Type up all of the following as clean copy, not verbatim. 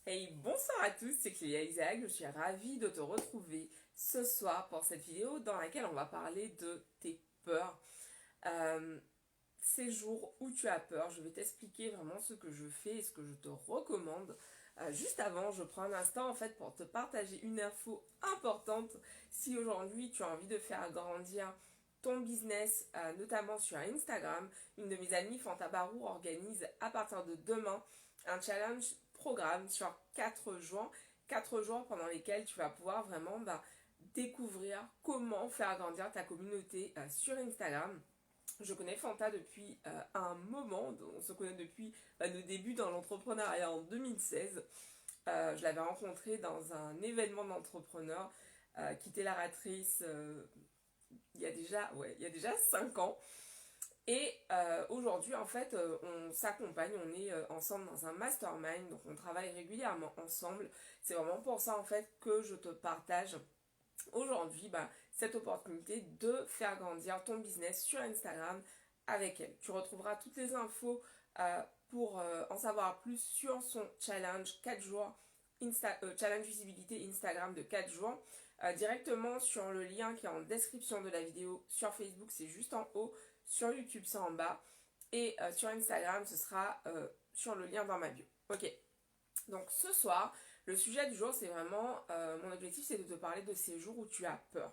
Hey, bonsoir à tous, c'est Clélia Isaac, je suis ravie de te retrouver ce soir pour cette vidéo dans laquelle on va parler de tes peurs. Euh, Ces jours où tu as peur, je vais t'expliquer vraiment ce que je fais et ce que je te recommande. Juste avant, je prends un instant en fait pour te partager une info importante. Si aujourd'hui tu as envie de faire grandir ton business, notamment sur Instagram, une de mes amies, Fanta Barou, organise à partir de demain un challenge programme sur 4 jours. 4 jours pendant lesquels tu vas pouvoir vraiment découvrir comment faire grandir ta communauté sur Instagram. Je connais Fanta depuis un moment, on se connaît depuis le début dans l'entrepreneuriat en 2016. Je l'avais rencontrée dans un événement d'entrepreneurs qui était la ratrice il y a déjà 5 ans. Et aujourd'hui, en fait, on s'accompagne, on est ensemble dans un mastermind, donc on travaille régulièrement ensemble. C'est vraiment pour ça, en fait, que je te partage aujourd'hui cette opportunité de faire grandir ton business sur Instagram avec elle. Tu retrouveras toutes les infos pour en savoir plus sur son challenge 4 jours, challenge visibilité Instagram de 4 jours, directement sur le lien qui est en description de la vidéo. Sur Facebook, c'est juste en haut, sur YouTube, c'est en bas, et sur Instagram, ce sera sur le lien dans ma bio. Ok, donc ce soir, le sujet du jour, c'est vraiment, mon objectif, c'est de te parler de ces jours où tu as peur.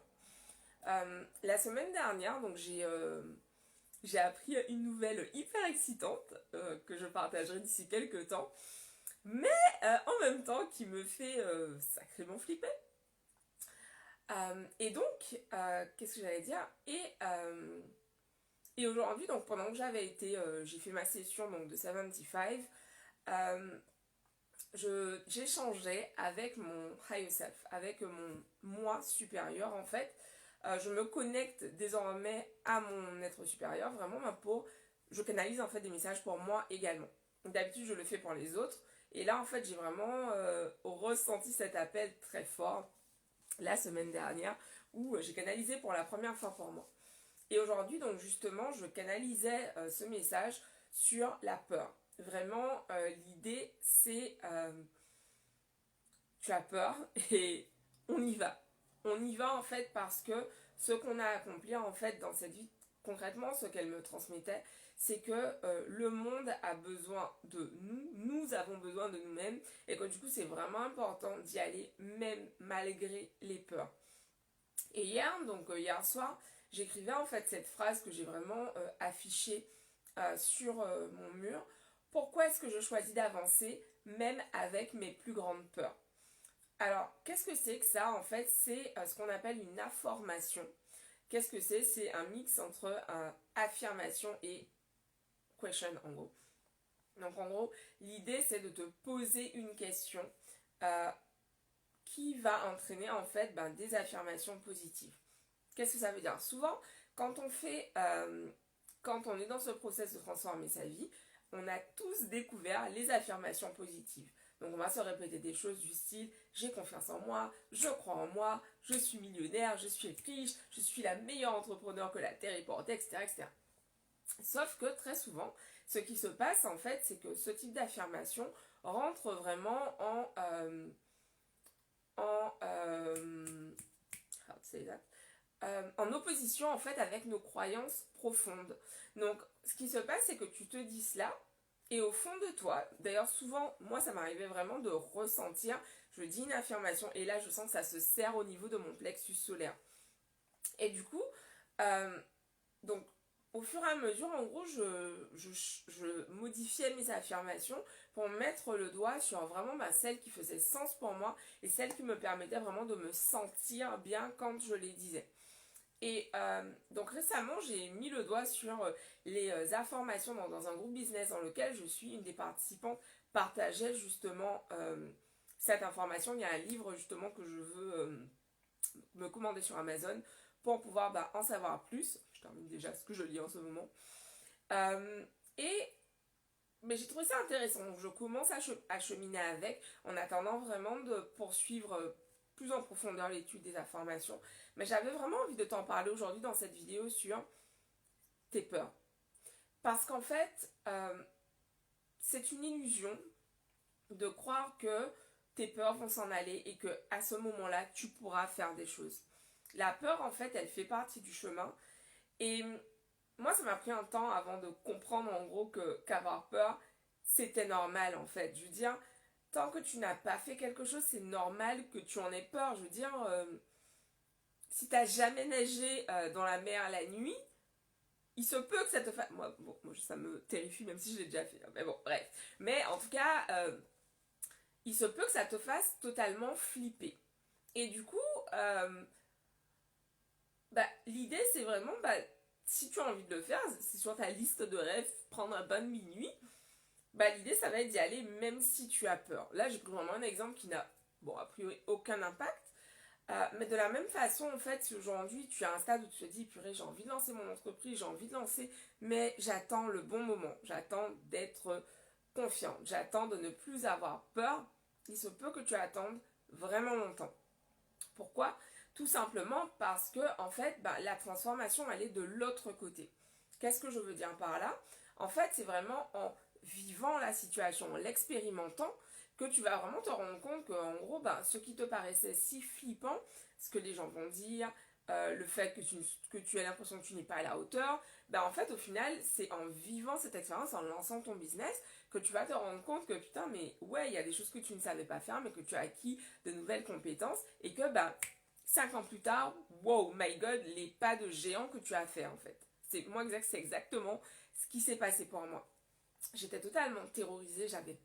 La semaine dernière, donc j'ai appris une nouvelle hyper excitante que je partagerai d'ici quelques temps, mais en même temps qui me fait sacrément flipper. Et donc, qu'est-ce que j'allais dire? Et aujourd'hui, donc pendant que j'ai fait ma session donc de 75, j'échangeais avec mon higher self, avec mon moi supérieur en fait. Je me connecte désormais à mon être supérieur, vraiment je canalise en fait des messages pour moi également. D'habitude je le fais pour les autres, et là en fait j'ai vraiment ressenti cet appel très fort la semaine dernière où j'ai canalisé pour la première fois pour moi. Et aujourd'hui, donc justement, je canalisais ce message sur la peur. Vraiment, l'idée, c'est tu as peur et on y va. On y va en fait parce que ce qu'on a à accomplir en fait dans cette vie, concrètement, ce qu'elle me transmettait, c'est que le monde a besoin de nous, nous avons besoin de nous-mêmes, et que du coup, c'est vraiment important d'y aller même malgré les peurs. Et hier soir, j'écrivais en fait cette phrase que j'ai vraiment affichée sur mon mur. Pourquoi est-ce que je choisis d'avancer même avec mes plus grandes peurs? Alors, qu'est-ce que c'est que ça? En fait, c'est ce qu'on appelle une affirmation. Qu'est-ce que c'est? C'est un mix entre affirmation et question en gros. Donc en gros, l'idée c'est de te poser une question euh, qui va entraîner en fait des affirmations positives. Qu'est-ce que ça veut dire? Souvent, quand on est dans ce process de transformer sa vie, on a tous découvert les affirmations positives. Donc on va se répéter des choses du style j'ai confiance en moi, je crois en moi, je suis millionnaire, je suis riche, je suis la meilleure entrepreneur que la terre ait portée, etc., etc. Sauf que très souvent, ce qui se passe en fait, c'est que ce type d'affirmation rentre vraiment en how to say that? En opposition en fait avec nos croyances profondes. Donc ce qui se passe c'est que tu te dis cela et au fond de toi, d'ailleurs souvent moi ça m'arrivait vraiment de ressentir, je dis une affirmation et là je sens que ça se serre au niveau de mon plexus solaire. Et du coup, euh, donc au fur et à mesure, en gros, je modifiais mes affirmations pour mettre le doigt sur vraiment celle qui faisait sens pour moi et celle qui me permettait vraiment de me sentir bien quand je les disais. Et donc récemment, j'ai mis le doigt sur les informations dans un groupe business dans lequel je suis une des participantes partageait justement cette information. Il y a un livre justement que je veux me commander sur Amazon pour pouvoir en savoir plus. Je termine déjà ce que je lis en ce moment. Euh, et mais j'ai trouvé ça intéressant. Donc je commence à cheminer avec en attendant vraiment de poursuivre plus en profondeur l'étude des informations. Mais j'avais vraiment envie de t'en parler aujourd'hui dans cette vidéo sur tes peurs. Parce qu'en fait, c'est une illusion de croire que tes peurs vont s'en aller et que à ce moment-là, tu pourras faire des choses. La peur, en fait, elle fait partie du chemin. Et moi, ça m'a pris un temps avant de comprendre en gros que qu'avoir peur, c'était normal en fait. Je veux dire, tant que tu n'as pas fait quelque chose, c'est normal que tu en aies peur. Je veux dire, si t'as jamais nagé dans la mer la nuit, il se peut que ça te fasse. Moi, ça me terrifie même si je l'ai déjà fait. Mais bon, bref. Mais en tout cas, il se peut que ça te fasse totalement flipper. Et du coup, euh, l'idée c'est vraiment, si tu as envie de le faire, c'est sur ta liste de rêves, prendre un bain de minuit. L'idée ça va être d'y aller même si tu as peur. Là, j'ai pris vraiment un exemple qui n'a, bon, a priori aucun impact. Mais de la même façon, en fait, si aujourd'hui tu es à un stade où tu te dis, purée, j'ai envie de lancer mon entreprise, j'ai envie de lancer, mais j'attends le bon moment, j'attends d'être confiante, j'attends de ne plus avoir peur, il se peut que tu attendes vraiment longtemps. Pourquoi? Tout simplement parce que, en fait, la transformation, elle est de l'autre côté. Qu'est-ce que je veux dire par là? En fait, c'est vraiment en vivant la situation, en l'expérimentant, que tu vas vraiment te rendre compte que, en gros, ce qui te paraissait si flippant, ce que les gens vont dire, le fait que tu aies l'impression que tu n'es pas à la hauteur, en fait, au final, c'est en vivant cette expérience, en lançant ton business, que tu vas te rendre compte que, putain, mais ouais, il y a des choses que tu ne savais pas faire, mais que tu as acquis de nouvelles compétences, et que, 5 ans plus tard, wow, my god, les pas de géant que tu as fait, en fait. C'est exactement ce qui s'est passé pour moi. J'étais totalement terrorisée, j'avais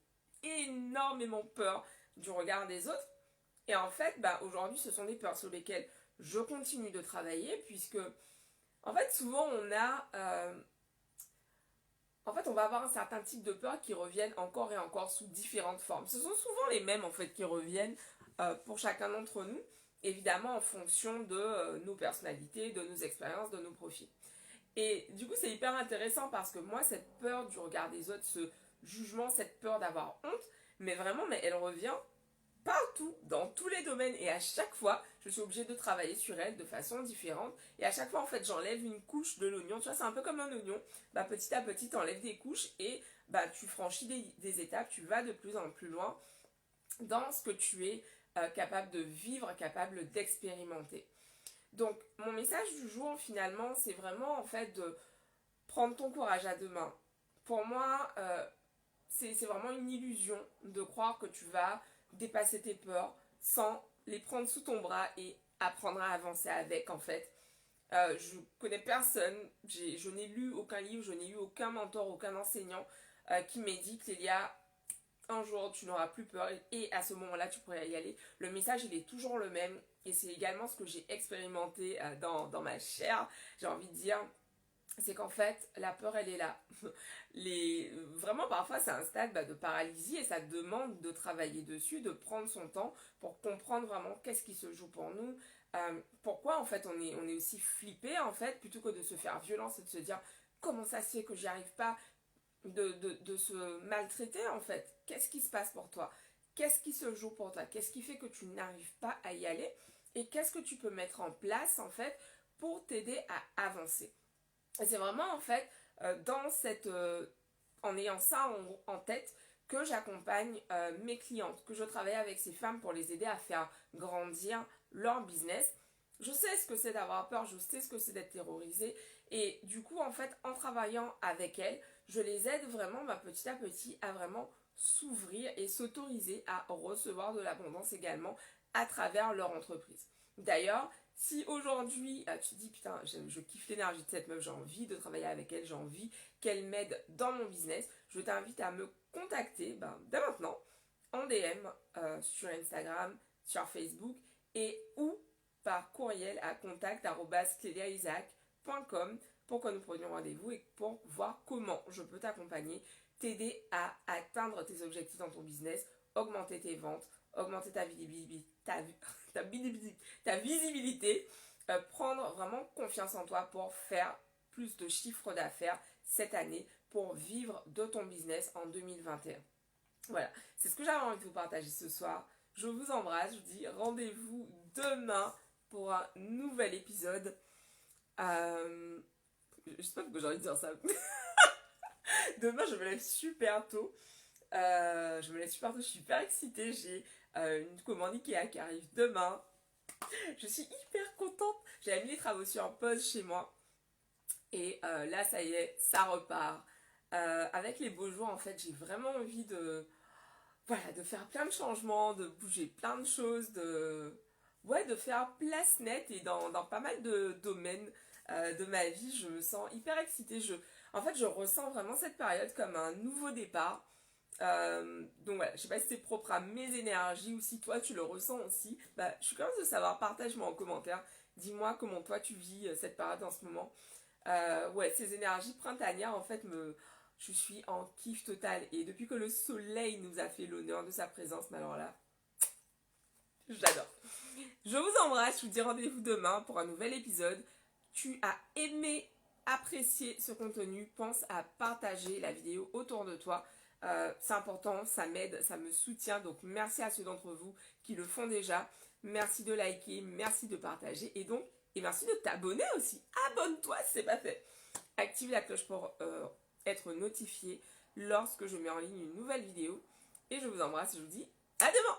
énormément peur du regard des autres. Et en fait, aujourd'hui, ce sont des peurs sur lesquelles je continue de travailler, puisque, en fait, souvent, on va avoir un certain type de peurs qui reviennent encore et encore sous différentes formes. Ce sont souvent les mêmes, en fait, qui reviennent pour chacun d'entre nous, évidemment en fonction de nos personnalités, de nos expériences, de nos profils. Et du coup, c'est hyper intéressant parce que moi, cette peur du regard des autres, ce jugement, cette peur d'avoir honte, mais elle revient partout, dans tous les domaines. Et à chaque fois, je suis obligée de travailler sur elle de façon différente. Et à chaque fois, en fait, j'enlève une couche de l'oignon. Tu vois, c'est un peu comme un oignon. Petit à petit, tu enlèves des couches et tu franchis des étapes. Tu vas de plus en plus loin dans ce que tu es capable de vivre, capable d'expérimenter. Donc, mon message du jour, finalement, c'est vraiment, en fait, de prendre ton courage à deux mains. Pour moi, c'est vraiment une illusion de croire que tu vas dépasser tes peurs sans les prendre sous ton bras et apprendre à avancer avec, en fait. Je connais personne, je n'ai lu aucun livre, je n'ai eu aucun mentor, aucun enseignant qui m'ait dit qu'il y a un jour tu n'auras plus peur et à ce moment-là tu pourrais y aller. Le message il est toujours le même et c'est également ce que j'ai expérimenté dans ma chair, j'ai envie de dire. C'est qu'en fait, la peur, elle est là. Vraiment, parfois, c'est un stade de paralysie et ça demande de travailler dessus, de prendre son temps pour comprendre vraiment qu'est-ce qui se joue pour nous. Pourquoi, en fait, on est aussi flippé, en fait, plutôt que de se faire violence et de se dire comment ça se fait que j'y arrive pas, de se maltraiter, en fait. Qu'est-ce qui se passe pour toi? Qu'est-ce qui se joue pour toi? Qu'est-ce qui fait que tu n'arrives pas à y aller? Et qu'est-ce que tu peux mettre en place, en fait, pour t'aider à avancer? Et c'est vraiment en fait en ayant ça en tête que j'accompagne mes clientes, que je travaille avec ces femmes pour les aider à faire grandir leur business. Je sais ce que c'est d'avoir peur, je sais ce que c'est d'être terrorisée et du coup en fait en travaillant avec elles, je les aide vraiment petit à petit à vraiment s'ouvrir et s'autoriser à recevoir de l'abondance également à travers leur entreprise. D'ailleurs, si aujourd'hui tu te dis putain je kiffe l'énergie de cette meuf, j'ai envie de travailler avec elle, j'ai envie qu'elle m'aide dans mon business, je t'invite à me contacter dès maintenant en DM sur Instagram, sur Facebook et ou par courriel à contact@cleliaisaac.com pour que nous prenions rendez-vous et pour voir comment je peux t'accompagner, t'aider à atteindre tes objectifs dans ton business, augmenter tes ventes, augmenter ta visibilité, ta visibilité, prendre vraiment confiance en toi pour faire plus de chiffre d'affaires cette année, pour vivre de ton business en 2021. Voilà, c'est ce que j'avais envie de vous partager ce soir. Je vous embrasse, je vous dis rendez-vous demain pour un nouvel épisode. Je sais pas pourquoi j'ai envie de dire ça. Demain, je me lève super tôt. Je me laisse super tôt, je suis hyper excitée. J'ai une commande Ikea qui arrive demain. Je suis hyper contente. J'avais mis les travaux sur pause chez moi. Et là, ça y est, ça repart. Avec les beaux jours, en fait, j'ai vraiment envie voilà, de faire plein de changements, de bouger plein de choses, ouais, de faire place nette et dans pas mal de domaines de ma vie, je me sens hyper excitée. En fait, je ressens vraiment cette période comme un nouveau départ. Donc voilà, je sais pas si c'est propre à mes énergies ou si toi tu le ressens aussi. Bah, je suis curieuse de savoir, partage-moi en commentaire. Dis-moi comment toi tu vis cette période en ce moment. Ouais, ces énergies printanières, en fait, je suis en kiff total. Et depuis que le soleil nous a fait l'honneur de sa présence, mais alors là, j'adore. Je vous embrasse, je vous dis rendez-vous demain pour un nouvel épisode. Tu as aimé, apprécié ce contenu, pense à partager la vidéo autour de toi. C'est important, ça m'aide, ça me soutient. Donc merci à ceux d'entre vous qui le font déjà. Merci de liker, merci de partager et merci de t'abonner aussi. Abonne-toi si c'est pas fait. Active la cloche pour être notifié lorsque je mets en ligne une nouvelle vidéo. Et je vous embrasse et je vous dis à demain.